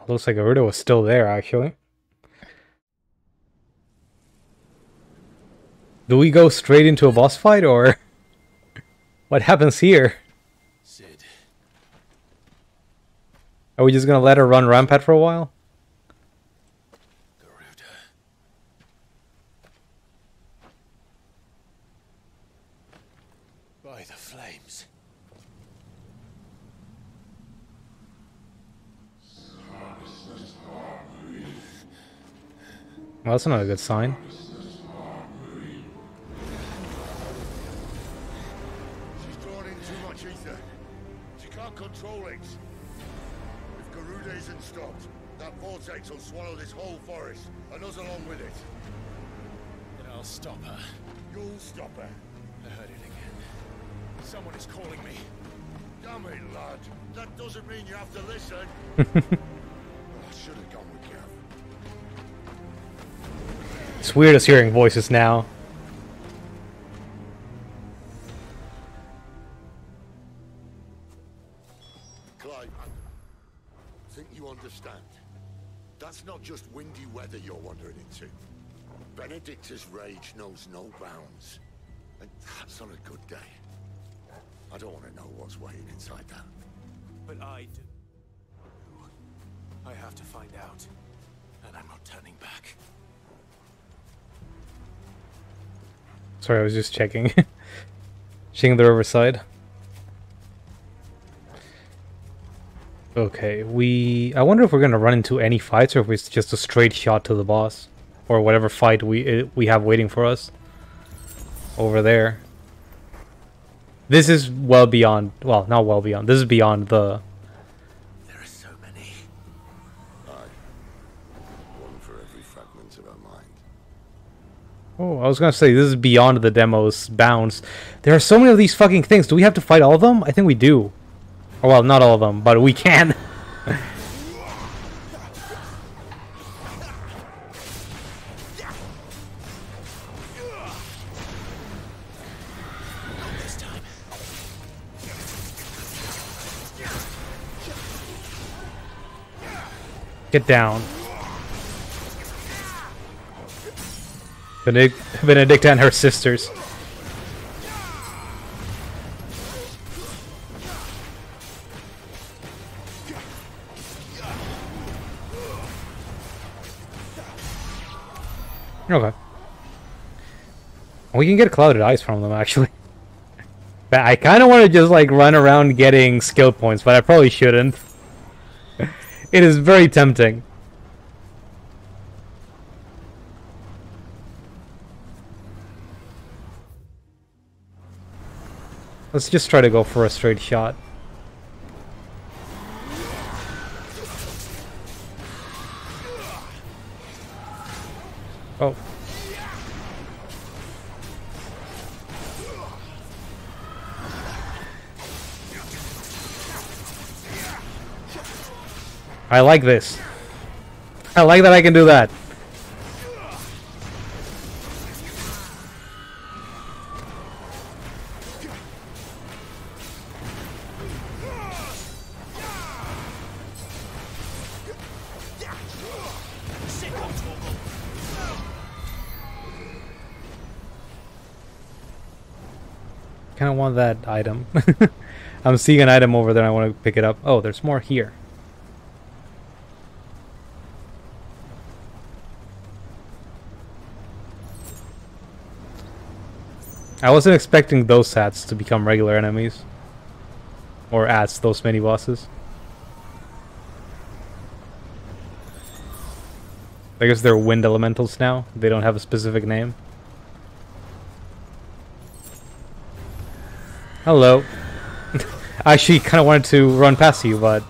Looks like Garuda was still there, actually. Do we go straight into a boss fight, or what happens here? Sid. Are we just gonna let her run rampant for a while? Garuda. By the flames. Well, that's not a good sign. She's drawn in too much ether. She can't control it. If Garuda isn't stopped, that vortex will swallow this whole forest, and us along with it. But I'll stop her. You'll stop her. I heard it again. Someone is calling me. Damn it, lad. That doesn't mean you have to listen. I should have gone with you. It's weird us hearing voices now. Clive, I think you understand. That's not just windy weather you're wandering into. Benedicta's rage knows no bounds. And that's on a good day. I don't want to know what's waiting inside that. But I do. I have to find out. And I'm not turning back. Sorry, I was just checking. Checking the riverside. Okay, I wonder if we're gonna run into any fights or if it's just a straight shot to the boss. Or whatever fight we have waiting for us. Over there. This is well beyond, well, not well beyond. This is beyond the... There are so many. Aye. One for every fragment of our mind. Oh, I was gonna say, this is beyond the demo's bounds. There are so many of these fucking things. Do we have to fight all of them? I think we do. Or, well, not all of them, but we can. This time. Get down. Benedicta and her sisters. Okay. We can get clouded eyes from them, actually. But I kind of want to just, like, run around getting skill points, but I probably shouldn't. It is very tempting. Let's just try to go for a straight shot. Oh. I like this. I like that I can do that. Kind of want that item. I'm seeing an item over there and I want to pick it up. Oh, there's more here. I wasn't expecting those sats to become regular enemies. Or ats, those mini bosses. I guess they're wind elementals now. They don't have a specific name. Hello. I actually kind of wanted to run past you, but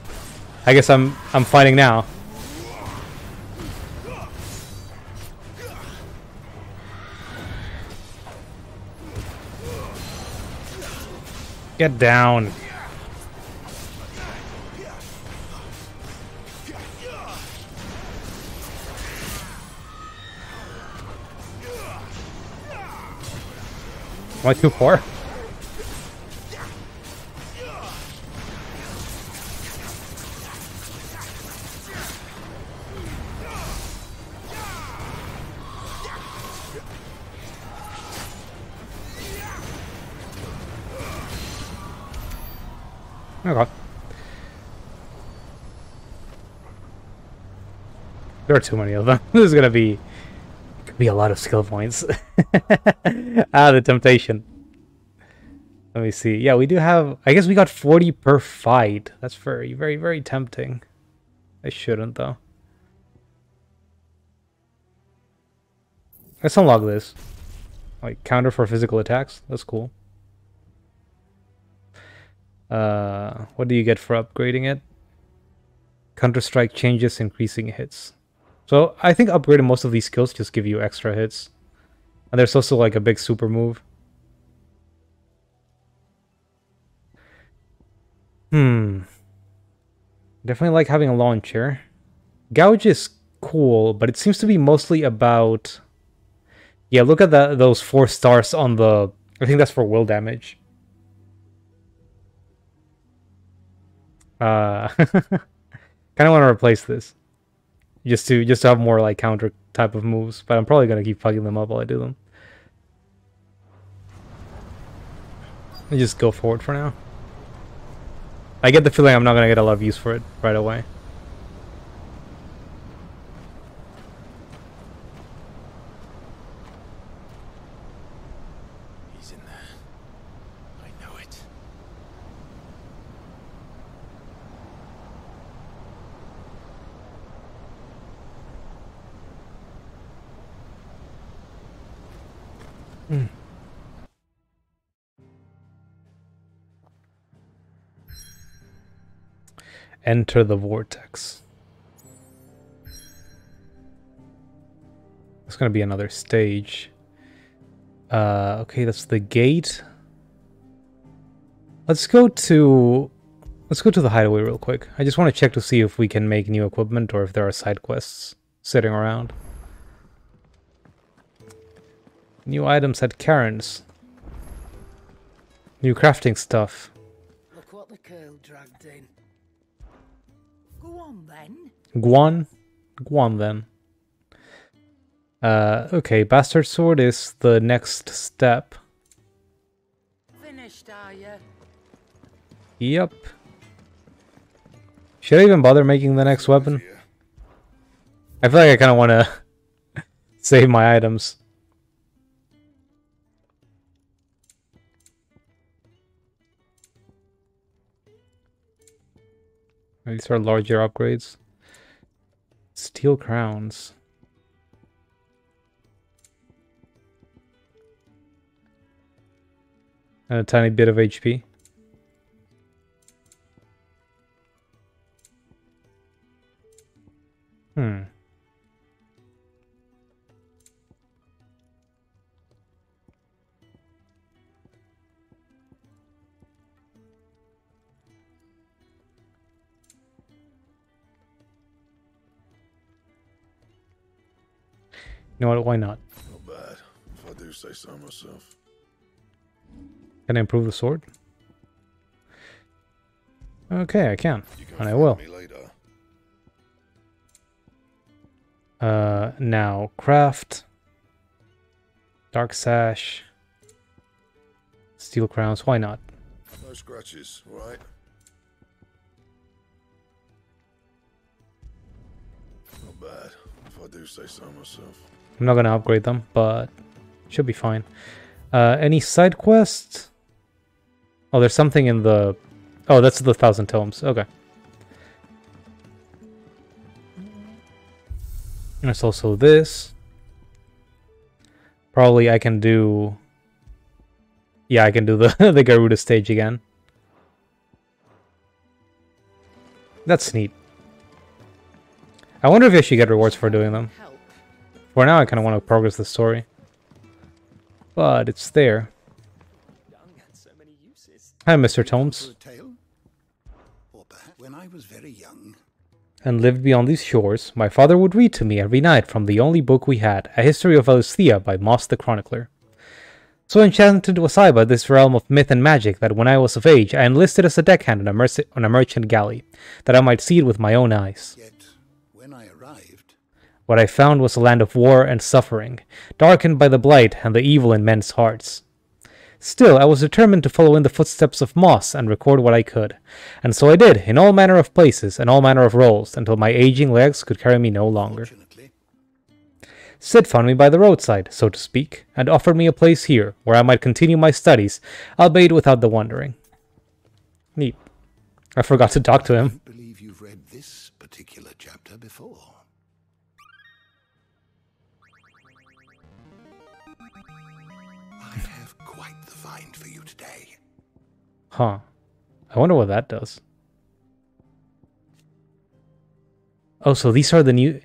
I guess I'm fighting now. Get down. Am I too far? Okay. There are too many of them. This is gonna be a lot of skill points. The temptation. Let me see. Yeah, we do have... I guess we got 40 per fight. That's very, very, very tempting. I shouldn't, though. Let's unlock this. Like, counter for physical attacks. That's cool. What do you get for upgrading it? Counter-strike changes, increasing hits. So, I think upgrading most of these skills just give you extra hits. And there's also, like, a big super move. Definitely like having a launcher. Gouge is cool, but it seems to be mostly about... Yeah, look at those 4 stars on the... I think that's for will damage. Kind of want to replace this. Just to have more like counter type of moves, but I'm probably going to keep fucking them up while I do them. Let me just go forward for now. I get the feeling I'm not going to get a lot of use for it right away. He's in there. I know it. Enter the vortex. It's gonna be another stage. Okay, that's the gate. Let's go to the hideaway real quick. I just want to check to see if we can make new equipment or if there are side quests sitting around. New items at Karen's. New crafting stuff. Look what the curl dragged in. Go on then. Go on then. Okay, Bastard Sword is the next step. Finished, are you? Yep. Should I even bother making the next weapon? I feel like I kind of want to save my items. These are larger upgrades. Steel crowns. And a tiny bit of HP. You know what? Why not? Not bad, if I do say so myself. Can I improve the sword? Okay, I can. And I will. Now, craft. Dark sash. Steel crowns, why not? No scratches, right? Not bad, if I do say so myself. I'm not gonna upgrade them, but should be fine. Any side quests? Oh, there's something in the... Oh, that's the 1,000 tomes. Okay. And there's also this. Probably I can do... Yeah, I can do the, the Garuda stage again. That's neat. I wonder if I should get rewards for doing them. For now, I kind of want to progress the story. But it's there. Hi, Mr. Tomes. When I was very young. And lived beyond these shores, my father would read to me every night from the only book we had, A History of Elisthea by Moss the Chronicler. So enchanted was I by this realm of myth and magic that when I was of age, I enlisted as a deckhand on a merchant galley, that I might see it with my own eyes. Yet, when I arrived, what I found was a land of war and suffering, darkened by the blight and the evil in men's hearts. Still, I was determined to follow in the footsteps of Moss and record what I could. And so I did, in all manner of places and all manner of roles, until my aging legs could carry me no longer. Sid found me by the roadside, so to speak, and offered me a place here, where I might continue my studies, albeit without the wandering. Neat. I forgot to talk to him. I don't believe you've read this particular chapter before. I have quite the find for you today. Huh. I wonder what that does. Oh, so these are the new...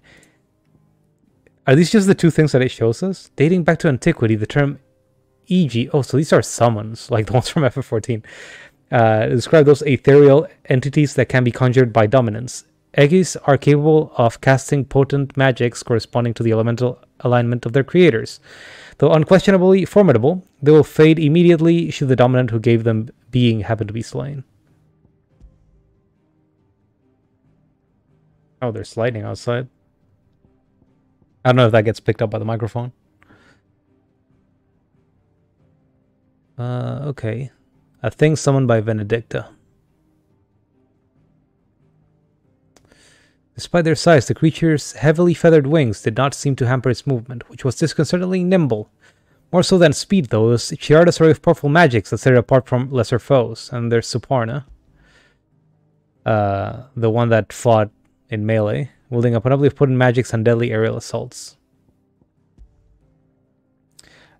Are these just the two things that it shows us? Dating back to antiquity, the term EG... Oh, so these are summons, like the ones from FF14. Describe those ethereal entities that can be conjured by dominance. Eggies are capable of casting potent magics corresponding to the elemental alignment of their creators. Though unquestionably formidable, they will fade immediately should the dominant who gave them being happen to be slain. Oh, there's lightning outside. I don't know if that gets picked up by the microphone. Okay. A thing summoned by Benedicta. Despite their size, the creature's heavily feathered wings did not seem to hamper its movement, which was disconcertingly nimble. More so than speed, though, it was Chiara's array of powerful magics that set it apart from lesser foes. And there's Suparna. The one that fought in melee, wielding a panoply of potent magics and deadly aerial assaults.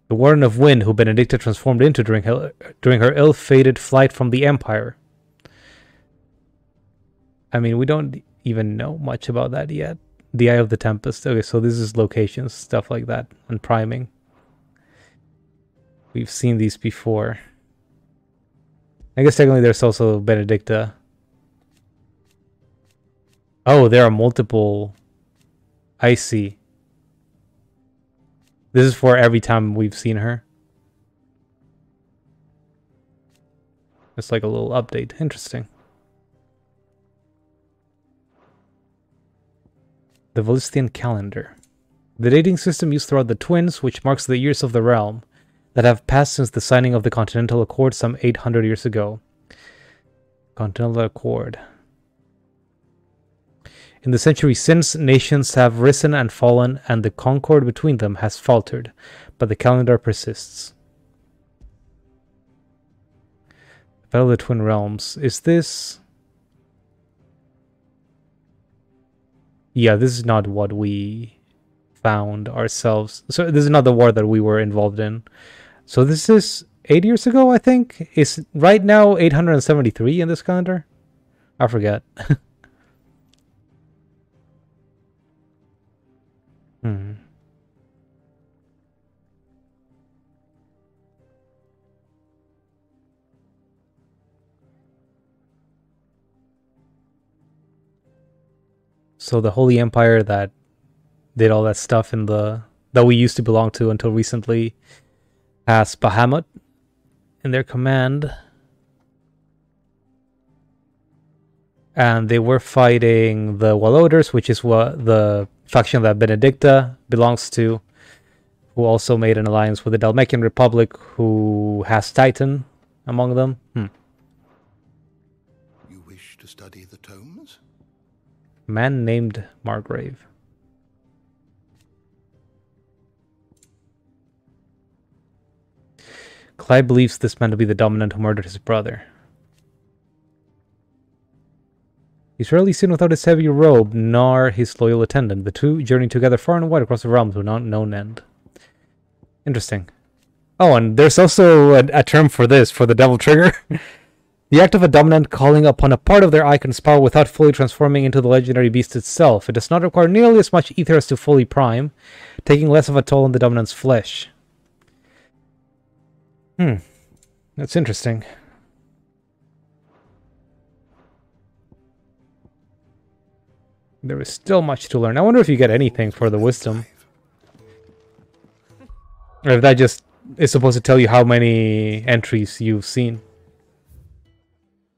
The Warden of Wind, who Benedicta transformed into during her ill-fated flight from the Empire. I mean, we don't even know much about that yet. The Eye of the Tempest. Okay, so this is locations, stuff like that, and priming. We've seen these before. I guess technically there's also Benedicta. Oh, there are multiple... I see. This is for every time we've seen her. It's like a little update. Interesting. The Valistian calendar. The dating system used throughout the Twins, which marks the years of the realm that have passed since the signing of the Continental Accord some 800 years ago. Continental Accord. In the centuries since, nations have risen and fallen, and the concord between them has faltered, but the calendar persists. Battle of the Twin Realms. Is this... Yeah, this is not what we found ourselves. So this is not the war that we were involved in. So this is 8 years ago, I think? Is right now 873 in this calendar? I forget. So the Holy Empire that did all that stuff in the that we used to belong to until recently has Bahamut in their command. And they were fighting the Waloders, which is what the faction that Benedicta belongs to, who also made an alliance with the Dalmatian Republic, who has Titan among them. You wish to study the tomes? Man named Margrave. Clive believes this man to be the dominant who murdered his brother. He's rarely seen without his heavy robe, nor his loyal attendant. The two journey together far and wide across the realm to an unknown end. Interesting. Oh, and there's also a term for this, for the Devil Trigger. The act of a dominant calling upon a part of their Eikon's power without fully transforming into the legendary beast itself. It does not require nearly as much ether as to fully prime, taking less of a toll on the dominant's flesh. That's interesting. There is still much to learn. I wonder if you get anything for the wisdom. Or if that just is supposed to tell you how many entries you've seen.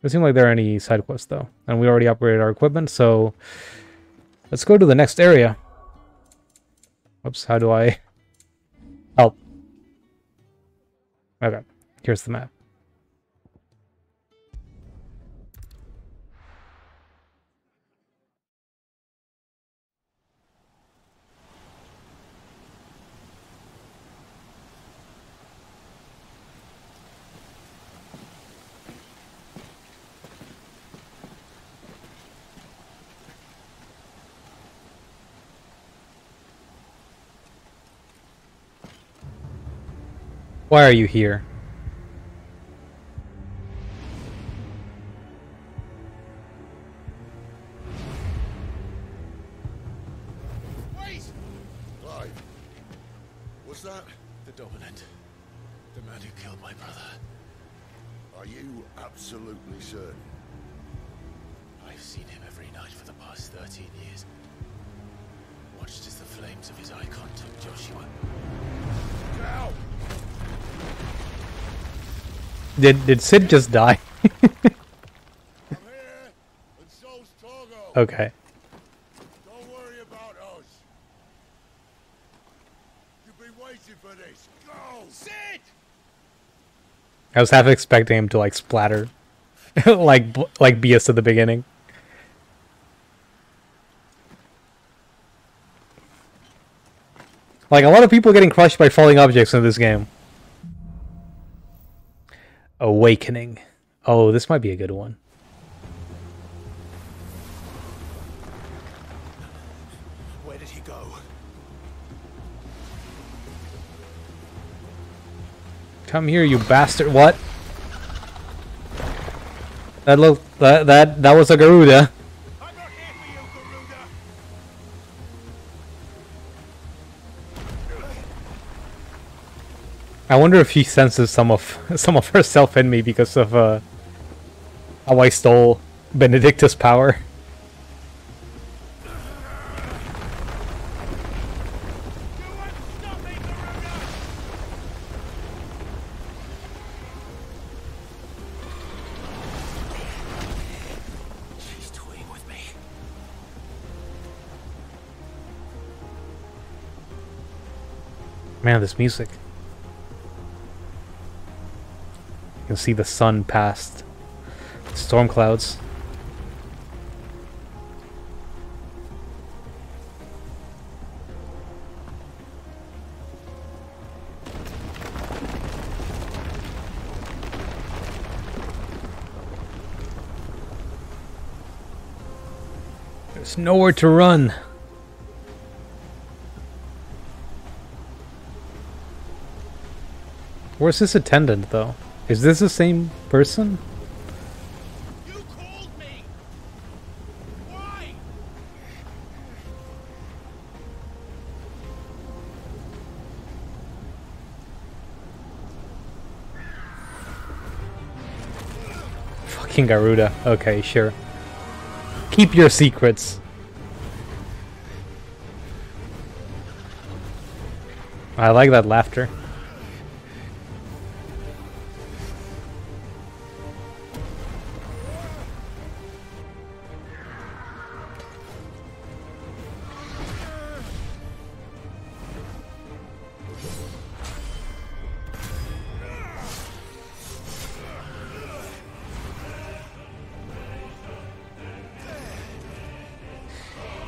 Doesn't seem like there are any side quests though. And we already upgraded our equipment, so let's go to the next area. Oops, how do I help? Okay. Here's the map. Why are you here? Wait! Clive, was that... The Dominant. The man who killed my brother. Are you absolutely certain? I've seen him every night for the past 13 years. Watched as the flames of his Eikon took Joshua. Now! Did Sid just die? I'm here, and so's Togo. Okay. Don't worry about us. You've been waiting for this. Go! Sid! I was half expecting him to like splatter, like beat us to the beginning. Like a lot of people getting crushed by falling objects in this game. Awakening. Oh, this might be a good one. Where did he go? Come here, you bastard! What? That looked that was a Garuda. I'm not here for you, Garuda! I wonder if she senses some of herself in me because of how I stole Benedicta's power. She's toying with me. Man, this music. You can see the sun past storm clouds. There's nowhere to run. Where's this attendant, though? Is this the same person? You called me! Why? Fucking Garuda. Okay, sure. Keep your secrets. I like that laughter.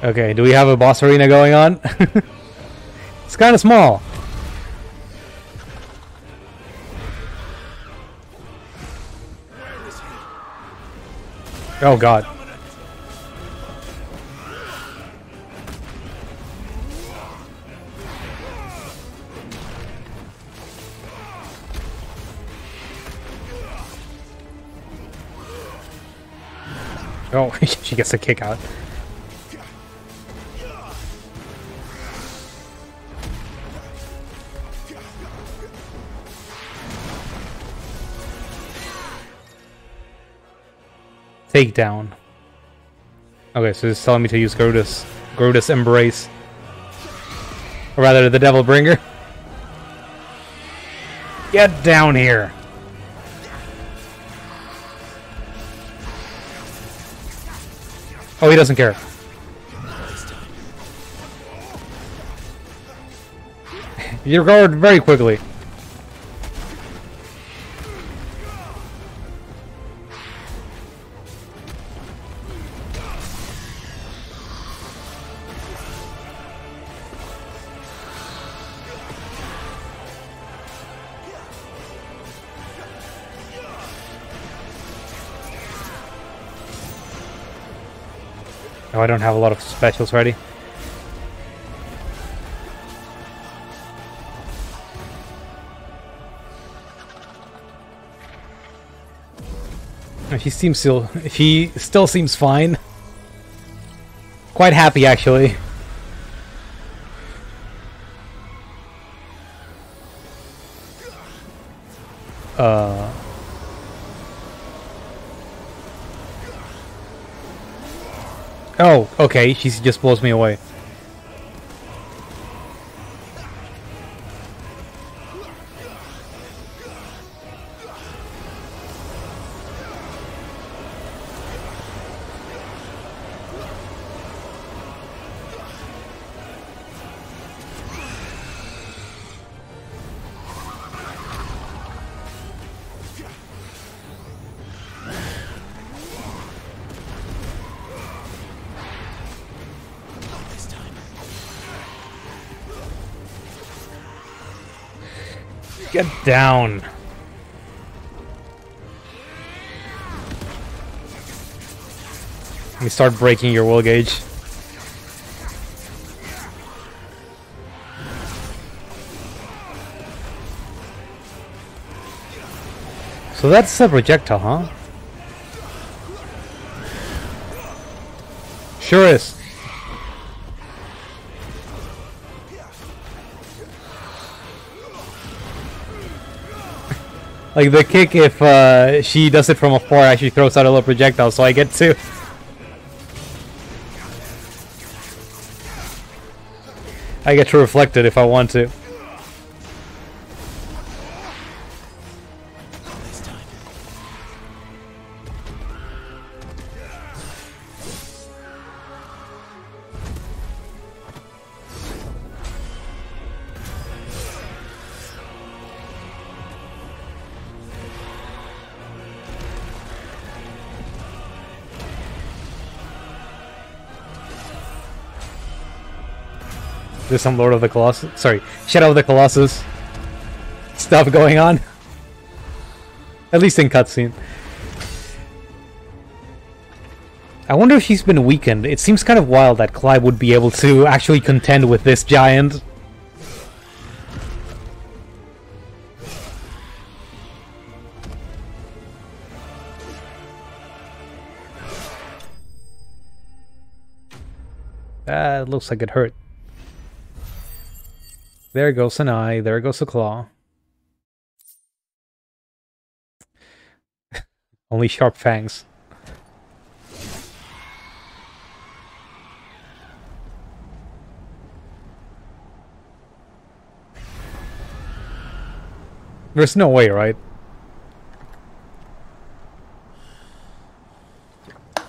Okay, do we have a boss arena going on? It's kind of small. Oh god. Oh, she gets a kick out. Takedown. Okay, so it's telling me to use Garuda's Embrace. Or rather, the Devil Bringer. Get down here! Oh, he doesn't care. You recovered very quickly. Oh, I don't have a lot of specials ready. She still seems fine. Quite happy, actually. Oh, okay, she just blows me away. Get down. Let me start breaking your will gauge. So that's a projectile, huh? Sure is. Like the kick, if she does it from afar, actually throws out a little projectile, so I get to. I get to reflect it if I want to. There's some Lord of the Colossus. Sorry, Shadow of the Colossus stuff going on. At least in cutscene. I wonder if she's been weakened. It seems kind of wild that Clive would be able to actually contend with this giant. It looks like it hurt. There goes an eye, there goes a claw. Only sharp fangs. There's no way, right?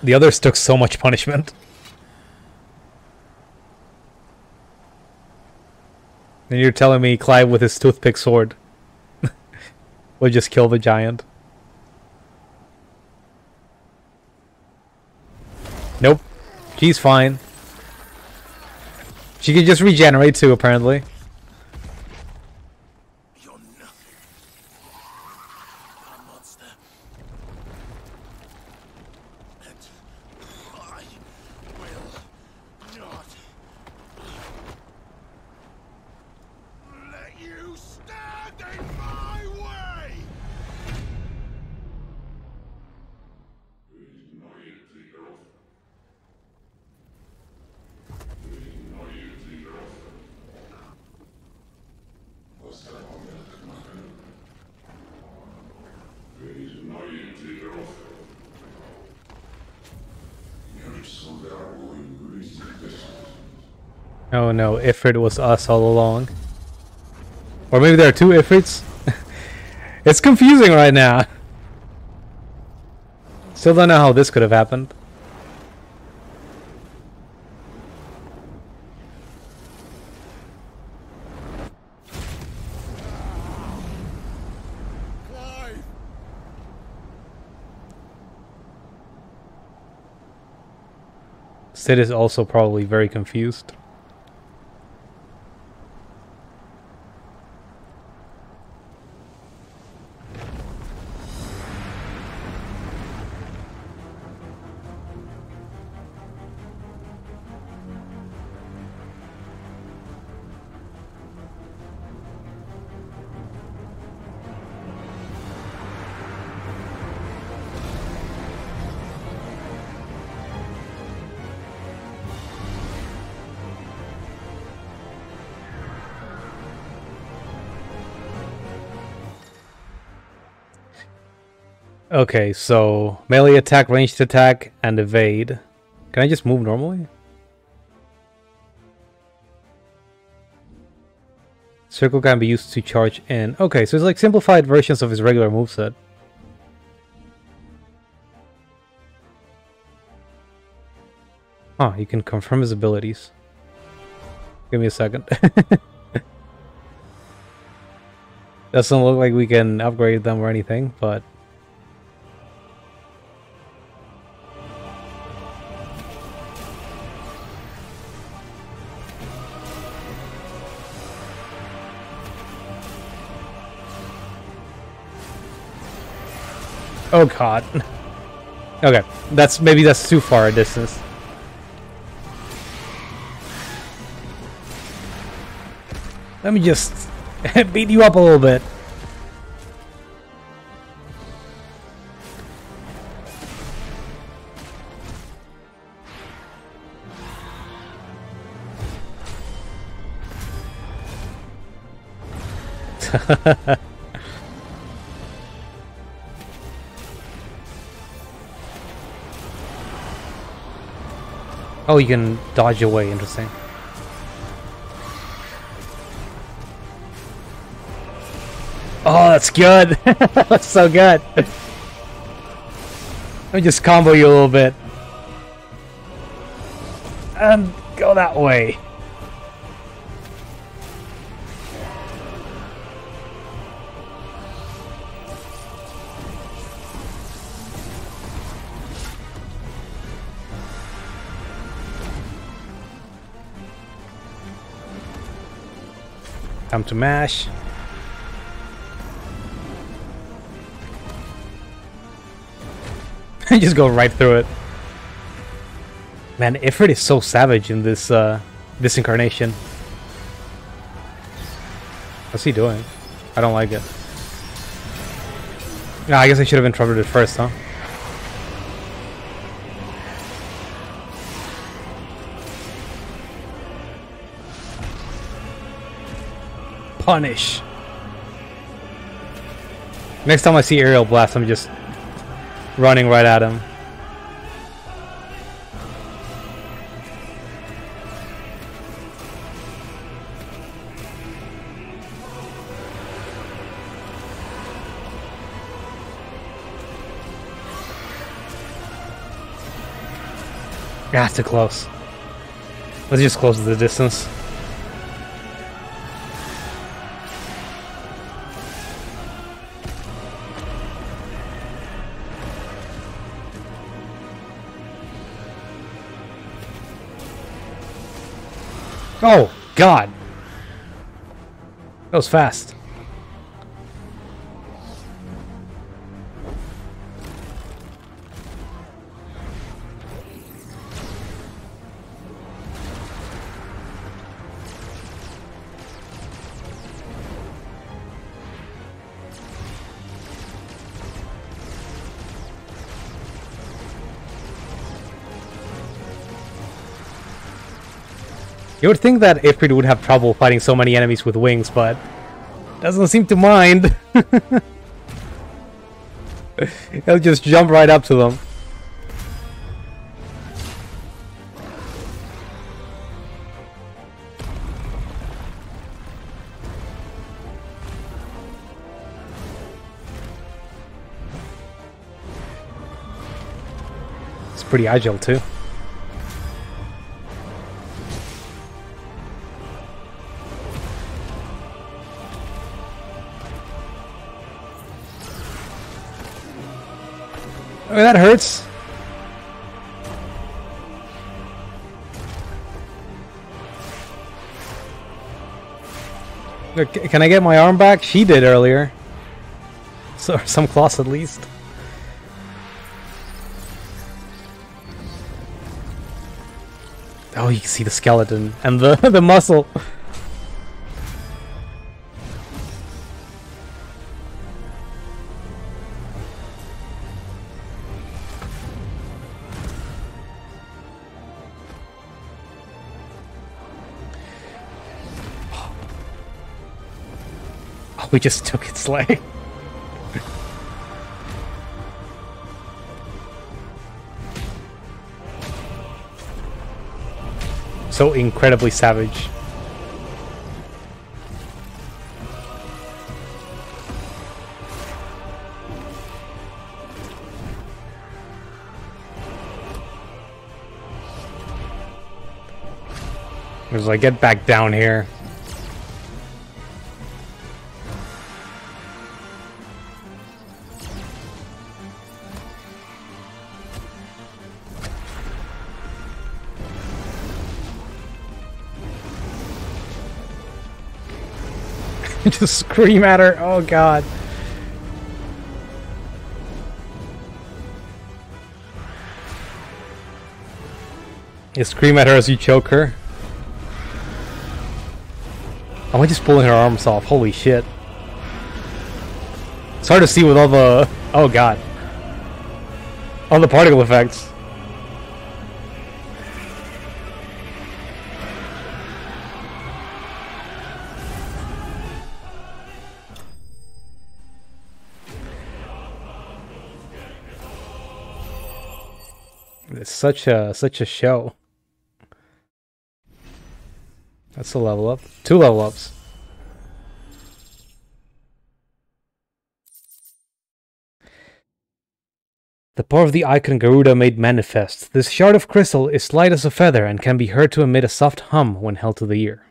The others took so much punishment. And you're telling me Clive with his toothpick sword will just kill the giant? Nope. She's fine. She can just regenerate too, apparently. You're nothing. A monster. And I will not let you stand in my way! Oh no, Ifrit was us all along. Or maybe there are two Ifrits? It's confusing right now. Still don't know how this could have happened. Clive! Sid is also probably very confused. Okay, so melee attack, ranged attack, and evade. Can I just move normally? Circle can be used to charge in. Okay, so it's like simplified versions of his regular moveset. Oh, you can confirm his abilities. Give me a second. Doesn't look like we can upgrade them or anything, but... Oh god. Okay, maybe that's too far a distance. Let me just beat you up a little bit. Oh, you can dodge away, interesting. Oh, that's good! That's so good! Let me just combo you a little bit. And go that way. Time to mash. Just go right through it. Man, Ifrit is so savage in this this incarnation. What's he doing? I don't like it. Yeah, I guess I should have interrupted it first, huh? Punish. Next time I see Aerial Blast, I'm just running right at him. Yeah, it's too close. Let's just close the distance. Oh, God. That was fast. You would think that Ifrit would have trouble fighting so many enemies with wings, but doesn't seem to mind. He'll just jump right up to them. It's pretty agile too. Oh, that hurts. Look, can I get my arm back? She did earlier. So some claws at least. Oh, you can see the skeleton and the muscle. We just took its leg. so incredibly savage. It was like, get back down here. Just scream at her. Oh god. You scream at her as you choke her. Am I just pulling her arms off? Holy shit. It's hard to see with all the... Oh god. All the particle effects. It's such a show. That's a level up. 2 level ups. The power of the Eikon Garuda made manifest. This shard of crystal is light as a feather and can be heard to emit a soft hum when held to the ear.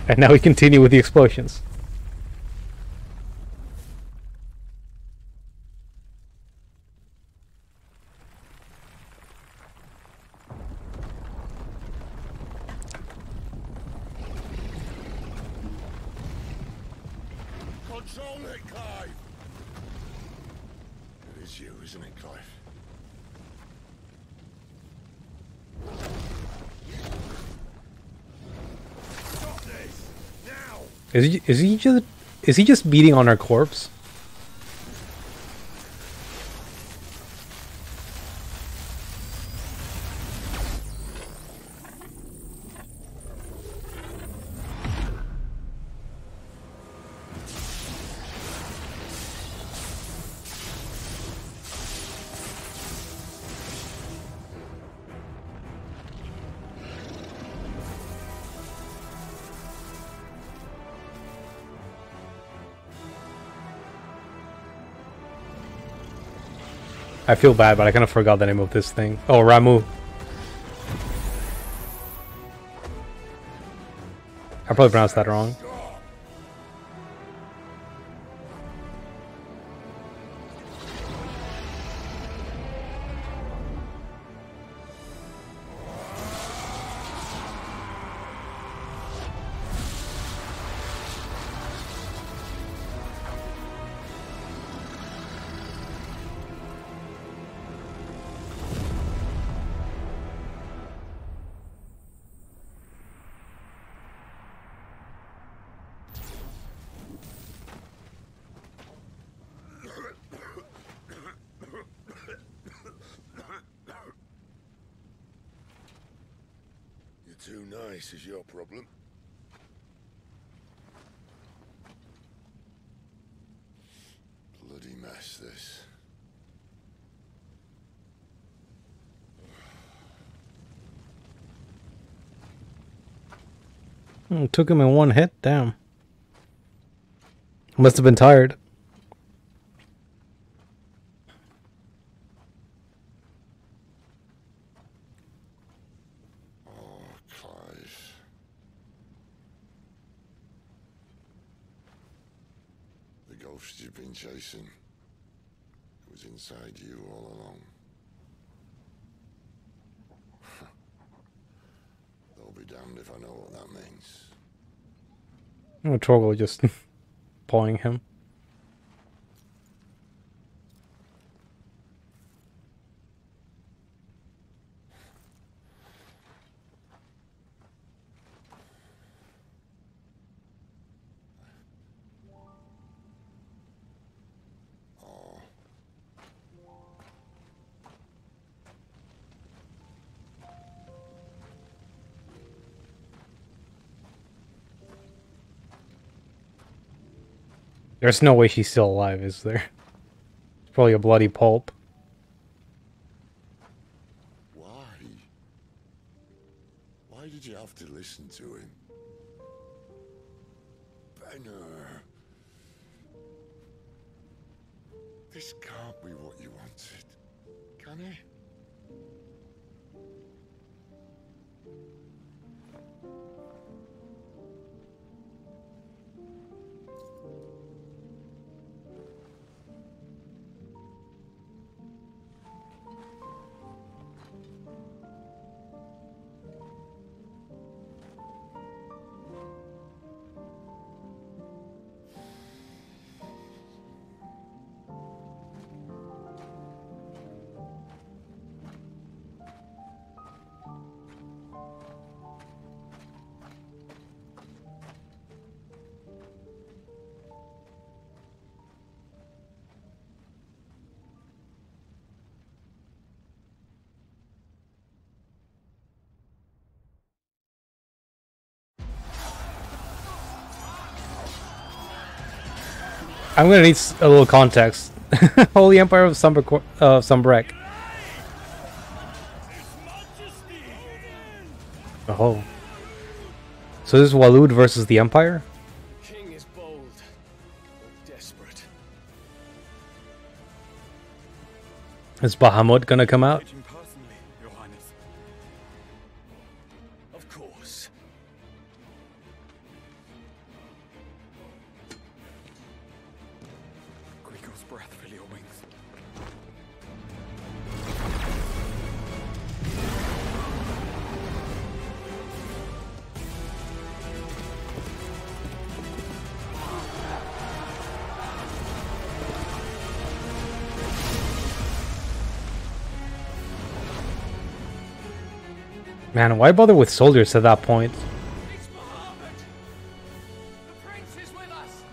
And now we continue with the explosions. Control it, Clive! It is you, isn't it, Clive? Stop this! Now! Is he just beating on our corpse? I feel bad, but I kind of forgot the name of this thing. Oh, Ramu. I probably pronounced that wrong. Too nice is your problem. Bloody mess, this. Took him in one hit, damn. Must have been tired. You've been chasing. It was inside you all along. They'll be damned if I know what that means. Oh, Torgal just pawing him. There's no way she's still alive, is there? Probably a bloody pulp. Why? Why did you have to listen to him? Benner. This can't be what you wanted, can it? I'm gonna need a little context. Holy Empire of Sombrek. Oh. So this is Walud versus the Empire? King is bold or desperate. Is Bahamut gonna come out? Personally, Your Highness. Of course. Grigor's breath fill your wings. Man, why bother with soldiers at that point? It's Muhammad! The prince is with us!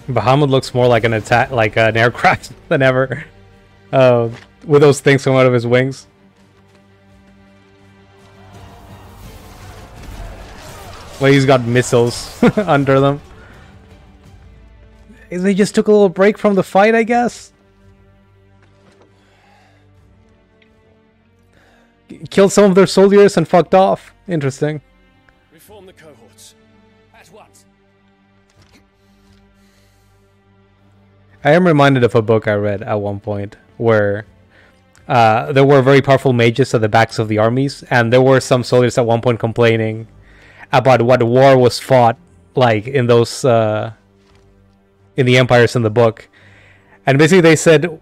Bahamut looks more like an attack, like an aircraft than ever, with those things coming out of his wings. Well, he's got missiles under them. They just took a little break from the fight, I guess. Killed some of their soldiers and fucked off. Interesting. Reform the cohorts. At once. I am reminded of a book I read at one point where there were very powerful mages at the backs of the armies, and there were some soldiers at one point complaining about what war was fought like in those in the empires in the book. And basically they said,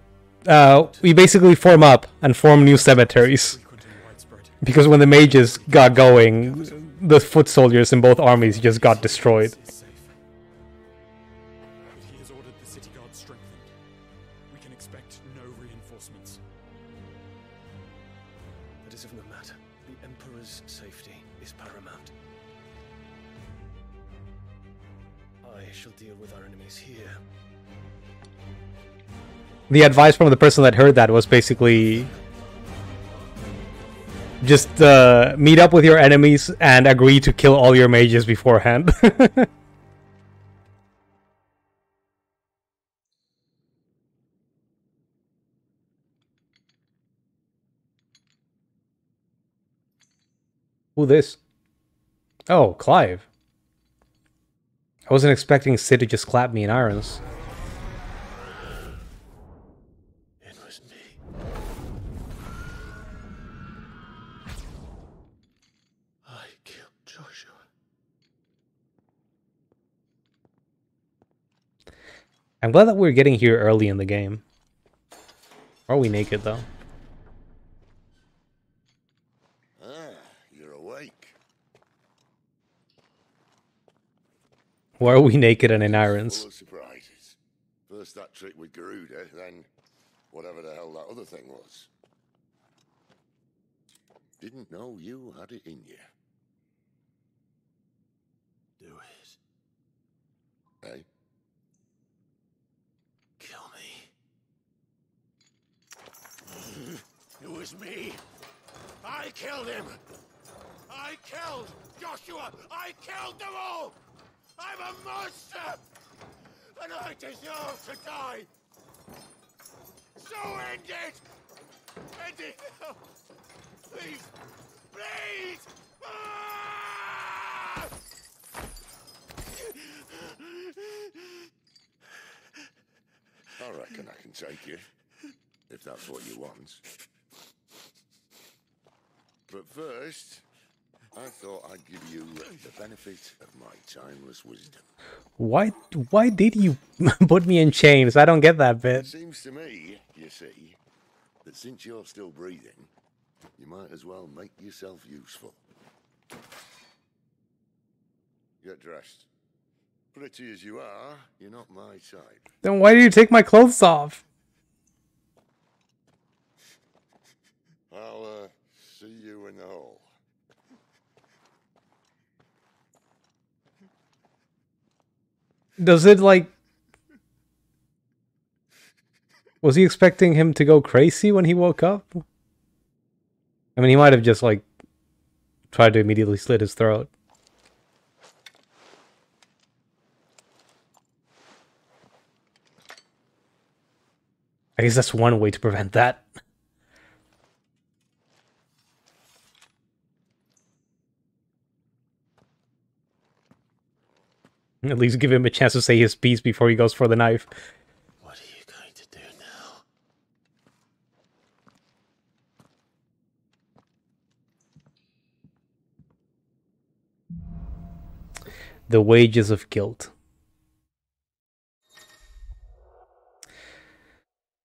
we basically form up and form new cemeteries. Because when the mages got going, the foot soldiers in both armies just got destroyed. He has ordered the city guard strengthened. We can expect no reinforcements. That is of no matter. The Emperor's safety is paramount. I shall deal with our enemies here. The advice from the person that heard that was basically just meet up with your enemies and agree to kill all your mages beforehand. Who this? Oh, Clive. I wasn't expecting Sid to just clap me in irons. It was me. I killed Joshua. I'm glad that we're getting here early in the game. Are we naked, though? Ah, you're awake. Why are we naked and in irons? Full of surprises. First that trick with Garuda, then whatever the hell that other thing was. Didn't know you had it in you. Do it. Hey? Kill me. It was me. I killed him. I killed Joshua. I killed them all. I'm a monster. And I deserve to die. So end it. End it now. Please. Please. Ah! I reckon I can take you, if that's what you want. But first, I thought I'd give you the benefit of my timeless wisdom. Why did you put me in chains? I don't get that It bit. seems to me, you see, that since you're still breathing, you might as well make yourself useful. Get dressed. Pretty as you are, you're not my type. Then why did you take my clothes off? I'll see you in the hall. Does it, like... Was he expecting him to go crazy when he woke up? I mean, he might have just, like, tried to immediately slit his throat. I guess that's one way to prevent that. At least give him a chance to say his piece before he goes for the knife. What are you going to do now? The wages of guilt.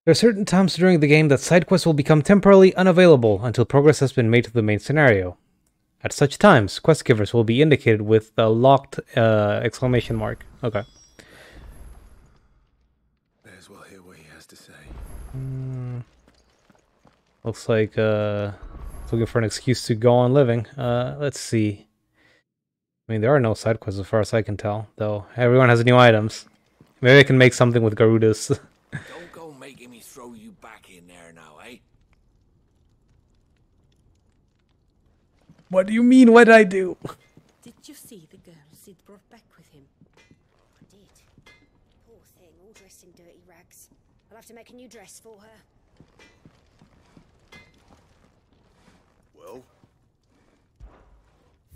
There are certain times during the game that side quests will become temporarily unavailable until progress has been made to the main scenario. At such times, quest givers will be indicated with a locked exclamation mark. Okay. May as well hear what he has to say. Looks like looking for an excuse to go on living. Let's see. I mean, there are no side quests as far as I can tell, though. Everyone has new items. Maybe I can make something with Garuda's. Don't go making me throw you back in there now, eh? What do you mean? What did I do? Did you see the girl Sid brought back with him? I did. Poor thing, all dressed in dirty rags. I'll have to make a new dress for her. Well,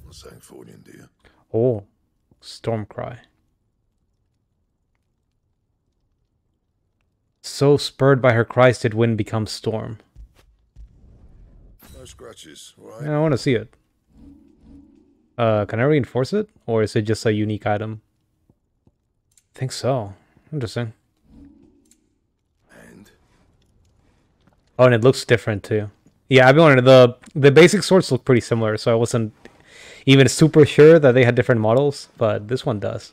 not saying for you, do you? Oh, storm cry. So spurred by her cries did wind become storm. No scratches, right? Yeah, I want to see it. Can I reinforce it? Or is it just a unique item? I think so. Interesting. And Oh, and it looks different too. Yeah, I've been wondering. The basic swords look pretty similar, so I wasn't even super sure that they had different models, but this one does.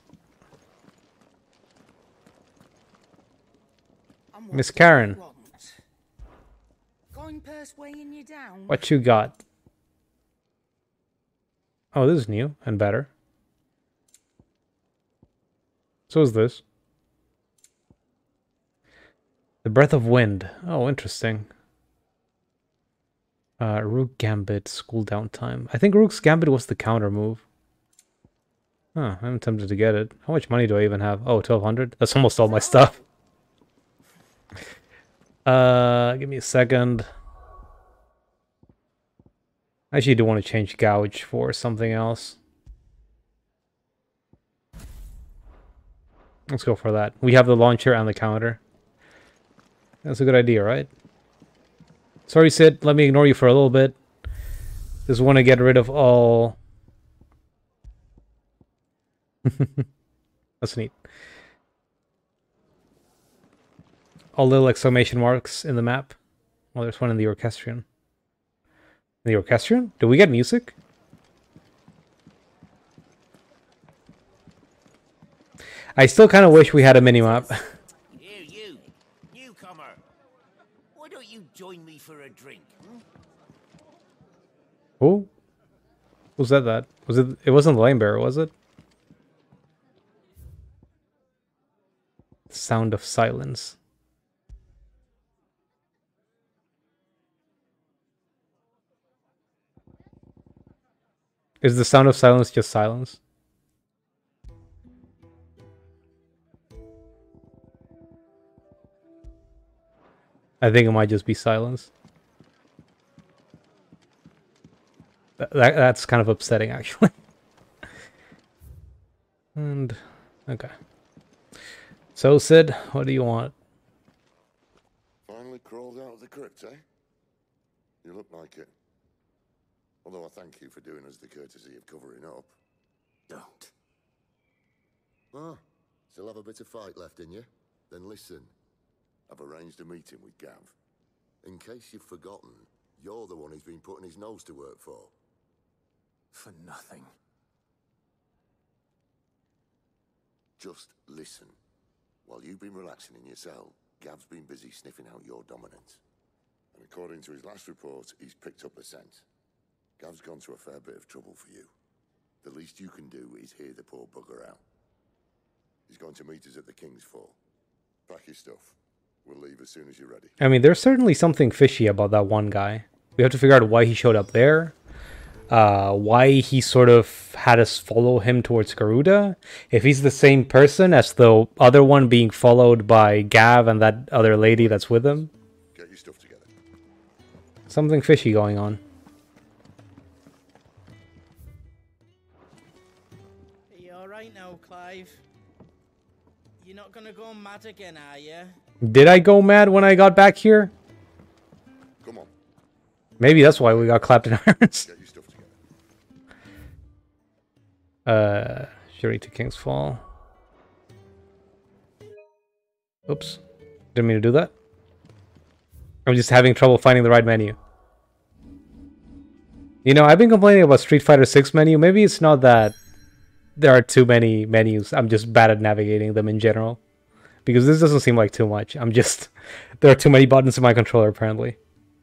Miss Karen, Coin purse weighing you down. what you got? Oh, this is new and better. So is this. The Breath of Wind. Oh, interesting. Rook Gambit, school downtime. I think Rook's Gambit was the counter move. Huh, I'm tempted to get it. How much money do I even have? Oh, 1,200? That's almost all my stuff. Give me a second. I actually do want to change Gouge for something else. Let's go for that. We have the launcher and the counter. That's a good idea, right? Sorry, Sid. Let me ignore you for a little bit. Just want to get rid of all... That's neat. all little exclamation marks in the map. Well, there's one in the orchestrion. In the orchestrion? Do we get music? I still kind of wish we had a mini-map. Here, you, newcomer. Why don't you join me for a drink? Who? Who's that? Was it? It wasn't the Lame Bear, was it? Sound of silence. Is the sound of silence just silence? I think it might just be silence. That's kind of upsetting, actually. And okay. So, Sid, what do you want? Finally crawled out of the crypt, eh? You look like it. Although I thank you for doing us the courtesy of covering up. Don't. Ah, still have a bit of fight left in you? Then listen. I've arranged a meeting with Gav. In case you've forgotten, you're the one he's been putting his nose to work for. For nothing. Just listen. While you've been relaxing in your cell, Gav's been busy sniffing out your dominance. And according to his last report, he's picked up a scent. Gav's gone to a fair bit of trouble for you. The least you can do is hear the poor bugger out. He's going to meet us at the King's Fall. Pack your stuff. We'll leave as soon as you're ready. I mean, there's certainly something fishy about that one guy. We have to figure out why he showed up there. Why he sort of had us follow him towards Garuda. If he's the same person as the other one being followed by Gav and that other lady that's with him. Get your stuff together. Something fishy going on. Are you alright now, Clive? You're not gonna go mad again, are you? Did I go mad when I got back here? Come on. Maybe that's why we got clapped in irons. Get your stuff together. Journey to King's Fall. Oops. Didn't mean to do that. I'm just having trouble finding the right menu. You know, I've been complaining about Street Fighter 6 menu. Maybe it's not that there are too many menus. I'm just bad at navigating them in general. Because this doesn't seem like too much. There are too many buttons in my controller, apparently.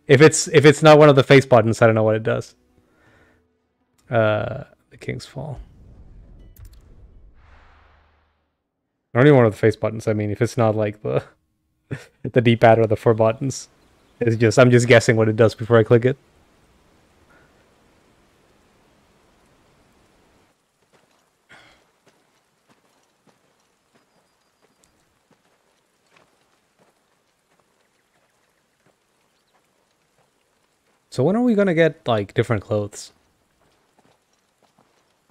If it's not one of the face buttons, I don't know what it does. The King's Fall. Or any one of the face buttons. I mean, if it's not like the D-pad or the 4 buttons, I'm just guessing what it does before I click it. So when are we gonna get like different clothes?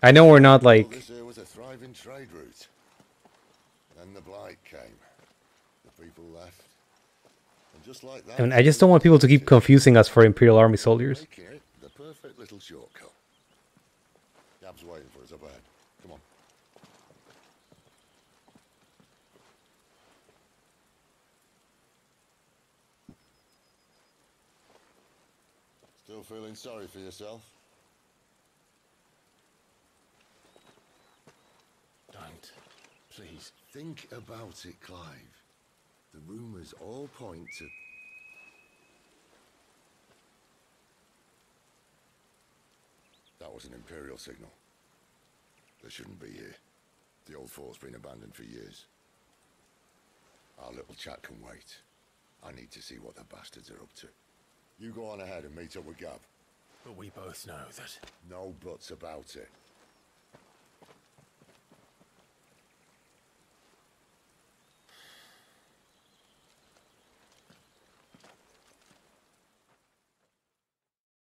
I know we're not like. This here was a thriving trade route. Then the blight came. The people left. And just like that. I mean, I just don't want people to keep confusing us for Imperial Army soldiers. Making it the perfect little shortcut. Gab's waiting for us up ahead. Come on. Still feeling sorry for yourself? Don't. Please. Think about it, Clive. The rumors all point to... That was an Imperial signal. They shouldn't be here. The old fort's been abandoned for years. Our little chat can wait. I need to see what the bastards are up to. You go on ahead and meet up with Gab. But we both know that. No buts about it.